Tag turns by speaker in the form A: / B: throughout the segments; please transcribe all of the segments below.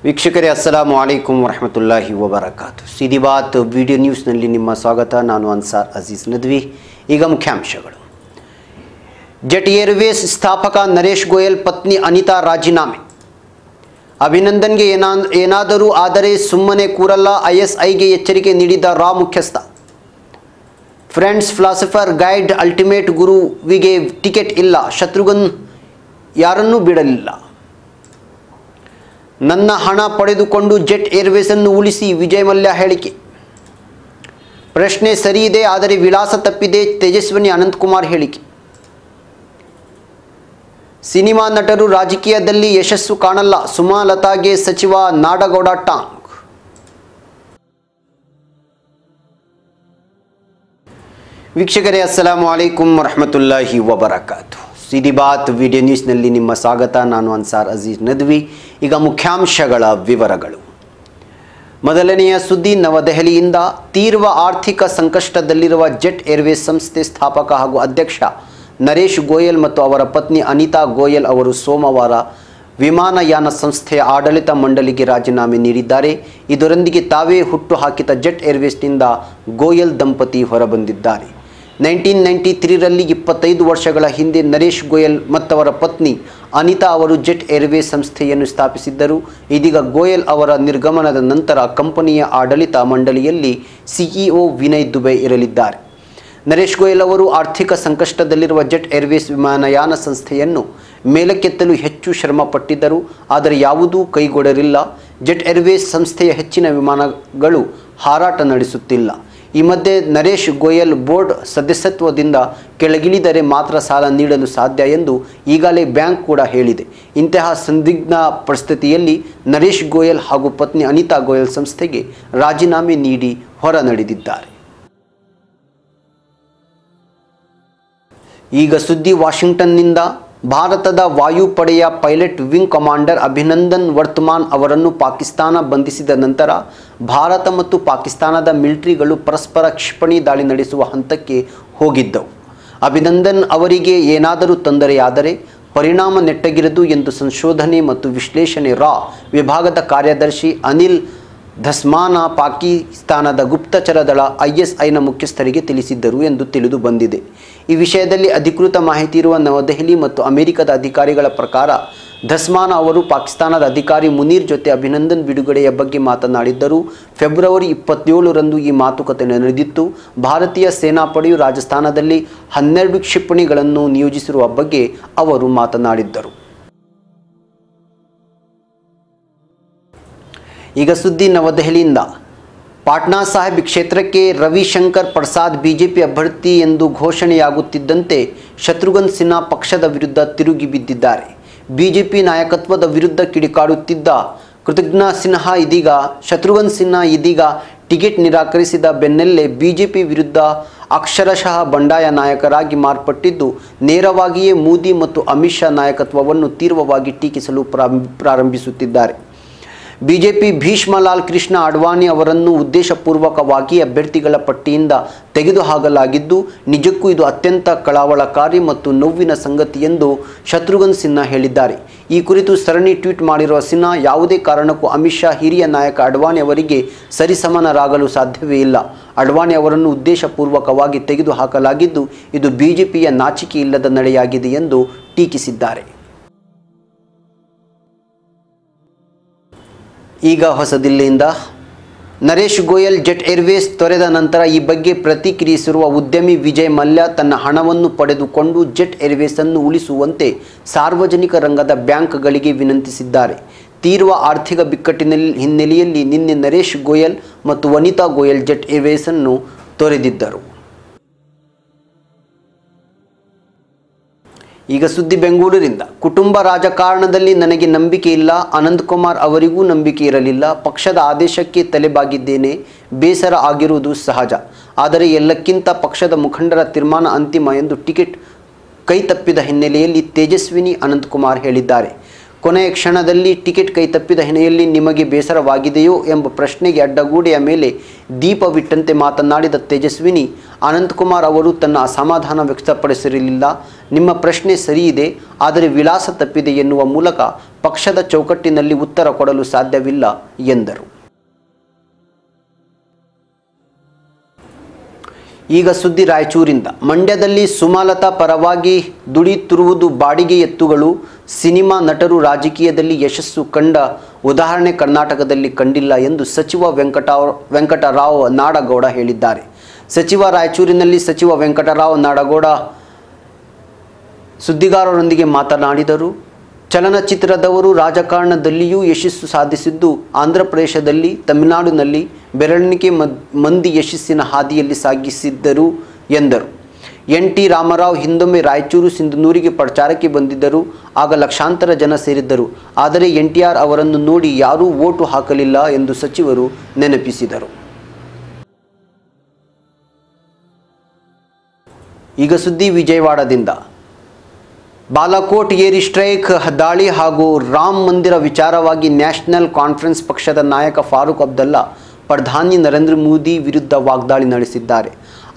A: ವೀಕ್ಷಕರೇ ಅಸ್ಸಲಾಮು ಅಲೈಕುಂ ವರಹಮತುಲ್ಲಾಹಿ ವಬರಕಾತು. ಸೀದಿ ಬಾತ್ ವಿಡಿಯೋ ನ್ಯೂಸ್ನಲ್ಲಿ ನಿಮ್ಮ ಸ್ವಾಗತ. ನಾನು ಅನ್ಸಾರ್ ಅಜೀಜ್ ನದ್ವಿ. ಈಗ ಮುಖ್ಯಾಂಶಗಳು. ಜೆಟ್ ಏರ್ವೇಸ್ ಸ್ಥಾಪಕ ನರೇಶ್ ಗೋಯಲ್ ಪತ್ನಿ ಅನಿತಾ ರಾಜೀನಾಮೆ. ಅಭಿನಂದನ್ಗೆ ಏನಾದರೂ ಆದರೆ ಸುಮ್ಮನೆ ಕೂರಲ್ಲ, ISIಗೆ ಎಚ್ಚರಿಕೆ ನೀಡಿದ ರಾ ಮುಖ್ಯಸ್ಥ. ಫ್ರೆಂಡ್ಸ್ ಫಿಲಾಸಫರ್ ಗೈಡ್ ಅಲ್ಟಿಮೇಟ್ ಗುರುವಿಗೆ ಟಿಕೆಟ್ ಇಲ್ಲ, ಶತ್ರುಘ್ನ ಯಾರನ್ನೂ ಬಿಡಲಿಲ್ಲ. ನನ್ನ ಹಣ ಪಡೆದುಕೊಂಡು ಜೆಟ್ ಏರ್ವೇಸನ್ನು ಉಳಿಸಿ, ವಿಜಯ್ ಮಲ್ಯ ಹೇಳಿಕೆ. ಪ್ರಶ್ನೆ ಸರಿ ಇದೆ, ಆದರೆ ವಿಳಾಸ ತಪ್ಪಿದೆ, ತೇಜಸ್ವಿನಿ ಅನಂತಕುಮಾರ್ ಹೇಳಿಕೆ. ಸಿನಿಮಾ ನಟರು ರಾಜಕೀಯದಲ್ಲಿ ಯಶಸ್ಸು ಕಾಣಲ್ಲ, ಸುಮಲತಾಗೆ ಸಚಿವ ನಾಡಗೌಡ ಟಾಂಗ್. ವೀಕ್ಷಕರೇ ಅಸ್ಸಲಾಮು ಅಲೈಕುಂ ವರಹಮತುಲ್ಲಾಹಿ ವಬರಕಾತು. ಸೀದಿ ಬಾತ್ ವಿಡಿಯೋ ನ್ಯೂಸ್ನಲ್ಲಿ ನಿಮ್ಮ ಸ್ವಾಗತ. ನಾನು ಅನ್ಸಾರ್ ಅಜೀಜ್ ನದ್ವಿ. ಈಗ ಮುಖ್ಯಾಂಶಗಳ ವಿವರಗಳು. ಮೊದಲನೆಯ ಸುದ್ದಿ, ನವದೆಹಲಿಯಿಂದ. ತೀವ್ರ ಆರ್ಥಿಕ ಸಂಕಷ್ಟದಲ್ಲಿರುವ ಜೆಟ್ ಏರ್ವೇಸ್ ಸಂಸ್ಥೆ ಸ್ಥಾಪಕ ಹಾಗೂ ಅಧ್ಯಕ್ಷ ನರೇಶ್ ಗೋಯಲ್ ಮತ್ತು ಅವರ ಪತ್ನಿ ಅನಿತಾ ಗೋಯಲ್ ಅವರು ಸೋಮವಾರ ವಿಮಾನಯಾನ ಸಂಸ್ಥೆಯ ಆಡಳಿತ ಮಂಡಳಿಗೆ ರಾಜೀನಾಮೆ ನೀಡಿದ್ದಾರೆ. ಇದರೊಂದಿಗೆ ತಾವೇ ಹುಟ್ಟುಹಾಕಿದ ಜೆಟ್ ಏರ್ವೇಸ್ನಿಂದ ಗೋಯಲ್ ದಂಪತಿ ಹೊರಬಂದಿದ್ದಾರೆ. 1993ರಲ್ಲಿ 25 ವರ್ಷಗಳ ಹಿಂದೆ ನರೇಶ್ ಗೋಯಲ್ ಮತ್ತವರ ಪತ್ನಿ ಅನಿತಾ ಅವರು ಜೆಟ್ ಏರ್ವೇಸ್ ಸಂಸ್ಥೆಯನ್ನು ಸ್ಥಾಪಿಸಿದ್ದರು. ಇದೀಗ ಗೋಯಲ್ ಅವರ ನಿರ್ಗಮನದ ನಂತರ ಕಂಪನಿಯ ಆಡಳಿತ ಮಂಡಳಿಯಲ್ಲಿ CEO ವಿನಯ್ ದುಬೆ ಇರಲಿದ್ದಾರೆ. ನರೇಶ್ ಗೋಯಲ್ ಅವರು ಆರ್ಥಿಕ ಸಂಕಷ್ಟದಲ್ಲಿರುವ ಜೆಟ್ ಏರ್ವೇಸ್ ವಿಮಾನಯಾನ ಸಂಸ್ಥೆಯನ್ನು ಮೇಲಕ್ಕೆತ್ತಲು ಹೆಚ್ಚು ಶ್ರಮ ಪಟ್ಟಿದ್ದರು, ಆದರೆ ಯಾವುದೂ ಕೈಗೂಡಲಿಲ್ಲ. ಜೆಟ್ ಏರ್ವೇಸ್ ಸಂಸ್ಥೆಯ ಹೆಚ್ಚಿನ ವಿಮಾನಗಳು ಹಾರಾಟ ನಡೆಸುತ್ತಿಲ್ಲ. ಈ ಮಧ್ಯೆ ನರೇಶ್ ಗೋಯಲ್ ಬೋರ್ಡ್ ಸದಸ್ಯತ್ವದಿಂದ ಕೆಳಗಿಳಿದರೆ ಮಾತ್ರ ಸಾಲ ನೀಡಲು ಸಾಧ್ಯ ಎಂದು ಈಗಾಗಲೇ ಬ್ಯಾಂಕ್ ಕೂಡ ಹೇಳಿದೆ. ಇಂತಹ ಸಂದಿಗ್ಧ ಪರಿಸ್ಥಿತಿಯಲ್ಲಿ ನರೇಶ್ ಗೋಯಲ್ ಹಾಗೂ ಪತ್ನಿ ಅನಿತಾ ಗೋಯಲ್ ಸಂಸ್ಥೆಗೆ ರಾಜೀನಾಮೆ ನೀಡಿ ಹೊರ ನಡೆದಿದ್ದಾರೆ. ಈಗ ಸುದ್ದಿ ವಾಷಿಂಗ್ಟನ್ನಿಂದ. ಭಾರತದ ವಾಯುಪಡೆಯ pilot wing commander Abhinandan Varthaman ಅವರನ್ನು ಪಾಕಿಸ್ತಾನ ಬಂಧಿಸಿದ ನಂತರ ಭಾರತ ಮತ್ತು ಪಾಕಿಸ್ತಾನದ ಮಿಲಿಟರಿಗಳು ಪರಸ್ಪರ ಕ್ಷಿಪಣಿ ದಾಳಿ ನಡೆಸುವ ಹಂತಕ್ಕೆ ಹೋಗಿದ್ದವು. ಅಭಿನಂದನ್ ಅವರಿಗೆ ಏನಾದರೂ ತೊಂದರೆಯಾದರೆ ಪರಿಣಾಮ ನೆಟ್ಟಗಿರದು ಎಂದು ಸಂಶೋಧನೆ ಮತ್ತು ವಿಶ್ಲೇಷಣೆ ರಾ ವಿಭಾಗದ ಕಾರ್ಯದರ್ಶಿ ಅನಿಲ್ ಧಸ್ಮಾನ ಪಾಕಿಸ್ತಾನದ ಗುಪ್ತಚರ ದಳ ISIನ ಮುಖ್ಯಸ್ಥರಿಗೆ ತಿಳಿಸಿದ್ದರು ಎಂದು ತಿಳಿದು ಬಂದಿದೆ. ಈ ವಿಷಯದಲ್ಲಿ ಅಧಿಕೃತ ಮಾಹಿತಿ ಇರುವ ನವದೆಹಲಿ ಮತ್ತು ಅಮೆರಿಕದ ಅಧಿಕಾರಿಗಳ ಪ್ರಕಾರ ಧಸ್ಮಾನ ಅವರು ಪಾಕಿಸ್ತಾನದ ಅಧಿಕಾರಿ ಮುನೀರ್ ಜೊತೆ ಅಭಿನಂದನ್ ಬಿಡುಗಡೆಯ ಬಗ್ಗೆ ಮಾತನಾಡಿದ್ದರು. ಫೆಬ್ರವರಿ 27ರಂದು ಈ ಮಾತುಕತೆ ನಡೆದಿತ್ತು. ಭಾರತೀಯ ಸೇನಾಪಡೆಯು ರಾಜಸ್ಥಾನದಲ್ಲಿ 12 ಕ್ಷಿಪಣಿಗಳನ್ನು ನಿಯೋಜಿಸಿರುವ ಬಗ್ಗೆ ಅವರು ಮಾತನಾಡಿದ್ದರು. ಈಗ ಸುದ್ದಿ ನವದೆಹಲಿಯಿಂದ. ಪಾಟ್ನಾ ಸಾಹಿಬ್ ಕ್ಷೇತ್ರಕ್ಕೆ ರವಿಶಂಕರ್ ಪ್ರಸಾದ್ ಬಿಜೆಪಿ ಅಭ್ಯರ್ಥಿ ಎಂದು ಘೋಷಣೆಯಾಗುತ್ತಿದ್ದಂತೆ ಶತ್ರುಘ್ನ ಸಿನ್ಹಾ ಪಕ್ಷದ ವಿರುದ್ಧ ತಿರುಗಿ ಬಿದ್ದಿದ್ದಾರೆ. ಬಿಜೆಪಿ ನಾಯಕತ್ವದ ವಿರುದ್ಧ ಕಿಡಿಕಾಡುತ್ತಿದ್ದ ಶತ್ರುಘ್ನ ಸಿನ್ಹಾ ಇದೀಗ ಟಿಕೆಟ್ ನಿರಾಕರಿಸಿದ ಬೆನ್ನಲ್ಲೇ ಬಿಜೆಪಿ ವಿರುದ್ಧ ಅಕ್ಷರಶಃ ಬಂಡಾಯ ನಾಯಕರಾಗಿ ಮಾರ್ಪಟ್ಟಿದ್ದು, ನೇರವಾಗಿಯೇ ಮೋದಿ ಮತ್ತು ಅಮಿತ್ ಶಾ ನಾಯಕತ್ವವನ್ನು ತೀವ್ರವಾಗಿ ಟೀಕಿಸಲು ಪ್ರಾರಂಭಿಸುತ್ತಿದ್ದಾರೆ. ಬಿಜೆಪಿ ಭೀಷ್ಮಲಾಲ್ ಕೃಷ್ಣ ಅಡ್ವಾಣಿ ಅವರನ್ನು ಉದ್ದೇಶಪೂರ್ವಕವಾಗಿ ಅಭ್ಯರ್ಥಿಗಳ ಪಟ್ಟಿಯಿಂದ ತೆಗೆದುಹಾಕಲಾಗಿದ್ದು, ನಿಜಕ್ಕೂ ಇದು ಅತ್ಯಂತ ಕಳವಳಕಾರಿ ಮತ್ತು ನೋವಿನ ಸಂಗತಿ ಎಂದು ಶತ್ರುಘ್ನ ಸಿನ್ಹಾ ಹೇಳಿದ್ದಾರೆ. ಈ ಕುರಿತು ಸರಣಿ ಟ್ವೀಟ್ ಮಾಡಿರುವ ಸಿನ್ಹಾ, ಯಾವುದೇ ಕಾರಣಕ್ಕೂ ಅಮಿತ್ ಶಾ ಹಿರಿಯ ನಾಯಕ ಅಡ್ವಾಣಿ ಅವರಿಗೆ ಸರಿಸಮನರಾಗಲು ಸಾಧ್ಯವೇ ಇಲ್ಲ. ಅಡ್ವಾಣಿ ಅವರನ್ನು ಉದ್ದೇಶಪೂರ್ವಕವಾಗಿ ತೆಗೆದುಹಾಕಲಾಗಿದ್ದು, ಇದು ಬಿಜೆಪಿಯ ನಾಚಿಕೆ ಇಲ್ಲದ ನಡೆಯಾಗಿದೆ ಎಂದು ಟೀಕಿಸಿದ್ದಾರೆ. ಈಗ ಹೊಸ ದಿಲ್ಲಿಯಿಂದ. ನರೇಶ್ ಗೋಯಲ್ ಜೆಟ್ ಏರ್ವೇಸ್ ತೊರೆದ ನಂತರ ಈ ಬಗ್ಗೆ ಪ್ರತಿಕ್ರಿಯಿಸಿರುವ ಉದ್ಯಮಿ ವಿಜಯ್ ಮಲ್ಯ ತನ್ನ ಹಣವನ್ನು ಪಡೆದುಕೊಂಡು ಜೆಟ್ ಏರ್ವೇಸನ್ನು ಉಳಿಸುವಂತೆ ಸಾರ್ವಜನಿಕ ರಂಗದ ಬ್ಯಾಂಕ್ಗಳಿಗೆ ವಿನಂತಿಸಿದ್ದಾರೆ. ತೀವ್ರ ಆರ್ಥಿಕ ಬಿಕ್ಕಟ್ಟಿನ ಹಿನ್ನೆಲೆಯಲ್ಲಿ ನಿನ್ನೆ ನರೇಶ್ ಗೋಯಲ್ ಮತ್ತು ಅನಿತಾ ಗೋಯಲ್ ಜೆಟ್ ಏರ್ವೇಸನ್ನು ತೊರೆದಿದ್ದರು. ಈಗ ಸುದ್ದಿ ಬೆಂಗಳೂರಿನಿಂದ. ಕುಟುಂಬ ರಾಜಕಾರಣದಲ್ಲಿ ನನಗೆ ನಂಬಿಕೆ ಇಲ್ಲ, ಅನಂತಕುಮಾರ್ ಅವರಿಗೂ ನಂಬಿಕೆ ಇರಲಿಲ್ಲ. ಪಕ್ಷದ ಆದೇಶಕ್ಕೆ ತಲೆಬಾಗಿದ್ದೇನೆ, ಬೇಸರ ಆಗಿರುವುದು ಸಹಜ. ಆದರೆ ಎಲ್ಲಕ್ಕಿಂತ ಪಕ್ಷದ ಮುಖಂಡರ ತೀರ್ಮಾನ ಅಂತಿಮ ಎಂದು ಟಿಕೆಟ್ ಕೈತಪ್ಪಿದ ಹಿನ್ನೆಲೆಯಲ್ಲಿ ತೇಜಸ್ವಿನಿ ಅನಂತಕುಮಾರ್ ಹೇಳಿದ್ದಾರೆ. ಕೊನೆಯ ಕ್ಷಣದಲ್ಲಿ ಟಿಕೆಟ್ ಕೈತಪ್ಪಿದ ಹಿನ್ನೆಲೆಯಲ್ಲಿ ನಿಮಗೆ ಬೇಸರವಾಗಿದೆಯೋ ಎಂಬ ಪ್ರಶ್ನೆಗೆ ಅಡ್ಡಗೋಡೆಯ ಮೇಲೆ ದೀಪವಿಟ್ಟಂತೆ ಮಾತನಾಡಿದ ತೇಜಸ್ವಿನಿ, ಅನಂತಕುಮಾರ್ ಅವರು ತನ್ನ ಅಸಮಾಧಾನ ವ್ಯಕ್ತಪಡಿಸಿರಲಿಲ್ಲ. ನಿಮ್ಮ ಪ್ರಶ್ನೆ ಸರಿಯಿದೆ, ಆದರೆ ವಿಳಾಸ ತಪ್ಪಿದೆ ಎನ್ನುವ ಮೂಲಕ ಪಕ್ಷದ ಚೌಕಟ್ಟಿನಲ್ಲಿ ಉತ್ತರ ಕೊಡಲು ಸಾಧ್ಯವಿಲ್ಲ ಎಂದರು. ಈಗ ಸುದ್ದಿ ರಾಯಚೂರಿಂದ. ಮಂಡ್ಯದಲ್ಲಿ ಸುಮಲತಾ ಪರವಾಗಿ ದುಡಿಯುತ್ತಿರುವುದು ಬಾಡಿಗೆ ಎತ್ತುಗಳು. ಸಿನಿಮಾ ನಟರು ರಾಜಕೀಯದಲ್ಲಿ ಯಶಸ್ಸು ಕಂಡ ಉದಾಹರಣೆ ಕರ್ನಾಟಕದಲ್ಲಿ ಕಂಡಿಲ್ಲ ಎಂದು ಸಚಿವ ವೆಂಕಟರಾವ್ ನಾಡಗೌಡ ಹೇಳಿದ್ದಾರೆ. ರಾಯಚೂರಿನಲ್ಲಿ ಸಚಿವ ವೆಂಕಟರಾವ್ ನಾಡಗೌಡ ಸುದ್ದಿಗಾರರೊಂದಿಗೆ ಮಾತನಾಡಿದರು. ಚಲನಚಿತ್ರದವರು ರಾಜಕಾರಣದಲ್ಲಿಯೂ ಯಶಸ್ಸು ಸಾಧಿಸಿದ್ದು ಆಂಧ್ರಪ್ರದೇಶದಲ್ಲಿ, ತಮಿಳುನಾಡಿನಲ್ಲಿ ಬೆರಳೆಣಿಕೆ ಮಂದಿ ಯಶಸ್ಸಿನ ಹಾದಿಯಲ್ಲಿ ಸಾಗಿಸಿದ್ದರು ಎಂದರು. ಎನ್.ಟಿ. ರಾಮರಾವ್ ಹಿಂದೊಮ್ಮೆ ರಾಯಚೂರು ಸಿಂಧನೂರಿಗೆ ಪ್ರಚಾರಕ್ಕೆ ಬಂದಿದ್ದರು. ಆಗ ಲಕ್ಷಾಂತರ ಜನ ಸೇರಿದ್ದರು. ಆದರೆ ಎನ್.ಟಿ.ಆರ್. ಅವರನ್ನು ನೋಡಿ ಯಾರೂ ವೋಟು ಹಾಕಲಿಲ್ಲ ಎಂದು ಸಚಿವರು ನೆನಪಿಸಿದರು. ಈಗ ಸುದ್ದಿ ವಿಜಯವಾಡದಿಂದ. ಬಾಲಾಕೋಟ್ ಏರ್ ಸ್ಟ್ರೈಕ್ ದಾಳಿ ಹಾಗೂ ರಾಮ ಮಂದಿರ ವಿಚಾರವಾಗಿ ನ್ಯಾಷನಲ್ ಕಾನ್ಫರೆನ್ಸ್ ಪಕ್ಷದ ನಾಯಕ ಫಾರೂಕ್ ಅಬ್ದುಲ್ಲಾ ಪ್ರಧಾನಿ ನರೇಂದ್ರ ಮೋದಿ ವಿರುದ್ಧ ವಾಗ್ದಾಳಿ ನಡೆಸಿದ್ದಾರೆ.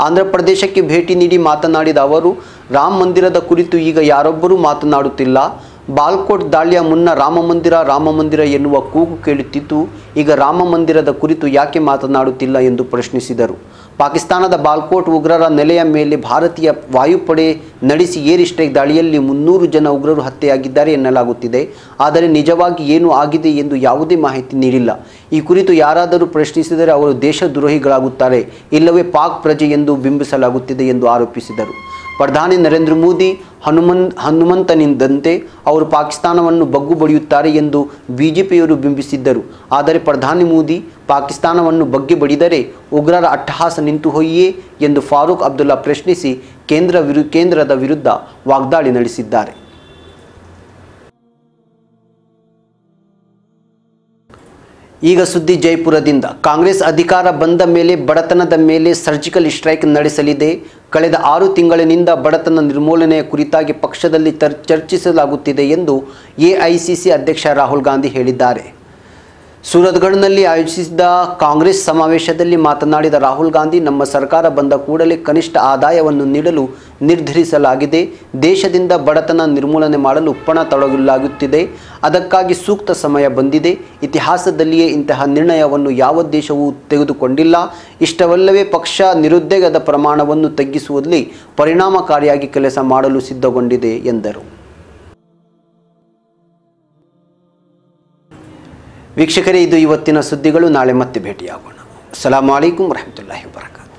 A: ಆಂಧ್ರಪ್ರದೇಶಕ್ಕೆ ಭೇಟಿ ನೀಡಿ ಮಾತನಾಡಿದ ಅವರು, ರಾಮ ಮಂದಿರದ ಕುರಿತು ಈಗ ಯಾರೊಬ್ಬರೂ ಮಾತನಾಡುತ್ತಿಲ್ಲ. ಬಾಲಾಕೋಟ್ ದಾಳಿಯ ಮುನ್ನ ರಾಮ ಮಂದಿರ ಎನ್ನುವ ಕೂಗು ಕೇಳುತ್ತಿತ್ತು. ಈಗ ರಾಮ ಮಂದಿರದ ಕುರಿತು ಯಾಕೆ ಮಾತನಾಡುತ್ತಿಲ್ಲ ಎಂದು ಪ್ರಶ್ನಿಸಿದರು. ಪಾಕಿಸ್ತಾನದ ಬಾಲಾಕೋಟ್ ಉಗ್ರರ ನೆಲೆಯ ಮೇಲೆ ಭಾರತೀಯ ವಾಯುಪಡೆ ನಡೆಸಿ ಏರ್ ಸ್ಟ್ರೈಕ್ ದಾಳಿಯಲ್ಲಿ 300 ಜನ ಉಗ್ರರು ಹತ್ಯೆಯಾಗಿದ್ದಾರೆ ಎನ್ನಲಾಗುತ್ತಿದೆ. ಆದರೆ ನಿಜವಾಗಿ ಏನು ಆಗಿದೆ ಎಂದು ಯಾವುದೇ ಮಾಹಿತಿ ನೀಡಿಲ್ಲ. ಈ ಕುರಿತು ಯಾರಾದರೂ ಪ್ರಶ್ನಿಸಿದರೆ ಅವರು ದೇಶದ್ರೋಹಿಗಳಾಗುತ್ತಾರೆ, ಇಲ್ಲವೇ ಪಾಕ್ ಪ್ರಜೆ ಎಂದು ಬಿಂಬಿಸಲಾಗುತ್ತಿದೆ ಎಂದು ಆರೋಪಿಸಿದರು. ಪ್ರಧಾನಿ ನರೇಂದ್ರ ಮೋದಿ ಹನುಮಂತನಿಂದಂತೆ ಅವರು ಪಾಕಿಸ್ತಾನವನ್ನು ಬಗ್ಗು ಬಡಿಯುತ್ತಾರೆ ಎಂದು ಬಿಜೆಪಿಯವರು ಬಿಂಬಿಸಿದ್ದರು. ಆದರೆ ಪ್ರಧಾನಿ ಮೋದಿ ಪಾಕಿಸ್ತಾನವನ್ನು ಬಗ್ಗಿ ಬಡಿದರೆ ಉಗ್ರರ ಅಟ್ಟಹಾಸ ನಿಂತು ಹೋಯಿಯೇ ಎಂದು ಫಾರೂಕ್ ಅಬ್ದುಲ್ಲಾ ಪ್ರಶ್ನಿಸಿ ಕೇಂದ್ರದ ವಿರುದ್ಧ ವಾಗ್ದಾಳಿ ನಡೆಸಿದ್ದಾರೆ. ಈಗ ಸುದ್ದಿ ಜೈಪುರದಿಂದ. ಕಾಂಗ್ರೆಸ್ ಅಧಿಕಾರ ಬಂದ ಮೇಲೆ ಬಡತನದ ಮೇಲೆ ಸರ್ಜಿಕಲ್ ಸ್ಟ್ರೈಕ್ ನಡೆಸಲಿದೆ. ಕಳೆದ 6 ತಿಂಗಳಿನಿಂದ ಬಡತನ ನಿರ್ಮೂಲನೆಯ ಕುರಿತಾಗಿ ಪಕ್ಷದಲ್ಲಿ ಚರ್ಚಿಸಲಾಗುತ್ತಿದೆ ಎಂದು ಎಐಸಿಸಿ ಅಧ್ಯಕ್ಷ ರಾಹುಲ್ ಗಾಂಧಿ ಹೇಳಿದ್ದಾರೆ. ಸೂರತ್ಗಢ್ನಲ್ಲಿ ಆಯೋಜಿಸಿದ್ದ ಕಾಂಗ್ರೆಸ್ ಸಮಾವೇಶದಲ್ಲಿ ಮಾತನಾಡಿದ ರಾಹುಲ್ ಗಾಂಧಿ, ನಮ್ಮ ಸರ್ಕಾರ ಬಂದ ಕೂಡಲೇ ಕನಿಷ್ಠ ಆದಾಯವನ್ನು ನೀಡಲು ನಿರ್ಧರಿಸಲಾಗಿದೆ. ದೇಶದಿಂದ ಬಡತನ ನಿರ್ಮೂಲನೆ ಮಾಡಲು ಪಣ ತೊಡಗಲಾಗುತ್ತಿದೆ. ಅದಕ್ಕಾಗಿ ಸೂಕ್ತ ಸಮಯ ಬಂದಿದೆ. ಇತಿಹಾಸದಲ್ಲಿಯೇ ಇಂತಹ ನಿರ್ಣಯವನ್ನು ಯಾವ ದೇಶವೂ ತೆಗೆದುಕೊಂಡಿಲ್ಲ. ಇಷ್ಟವಲ್ಲವೇ ಪಕ್ಷ ನಿರುದ್ಯೋಗದ ಪ್ರಮಾಣವನ್ನು ತಗ್ಗಿಸುವಲ್ಲಿ ಪರಿಣಾಮಕಾರಿಯಾಗಿ ಕೆಲಸ ಮಾಡಲು ಸಿದ್ಧಗೊಂಡಿದೆ ಎಂದರು. ವೀಕ್ಷಕರೇ, ಇದು ಇವತ್ತಿನ ಸುದ್ದಿಗಳು. ನಾಳೆ ಮತ್ತೆ ಭೇಟಿಯಾಗೋಣ. ಅಸ್ಸಲಾಮು ಅಲೈಕುಂ ವರಹಮತುಲ್ಲಾಹಿ ವಬರಕಾತುಹು.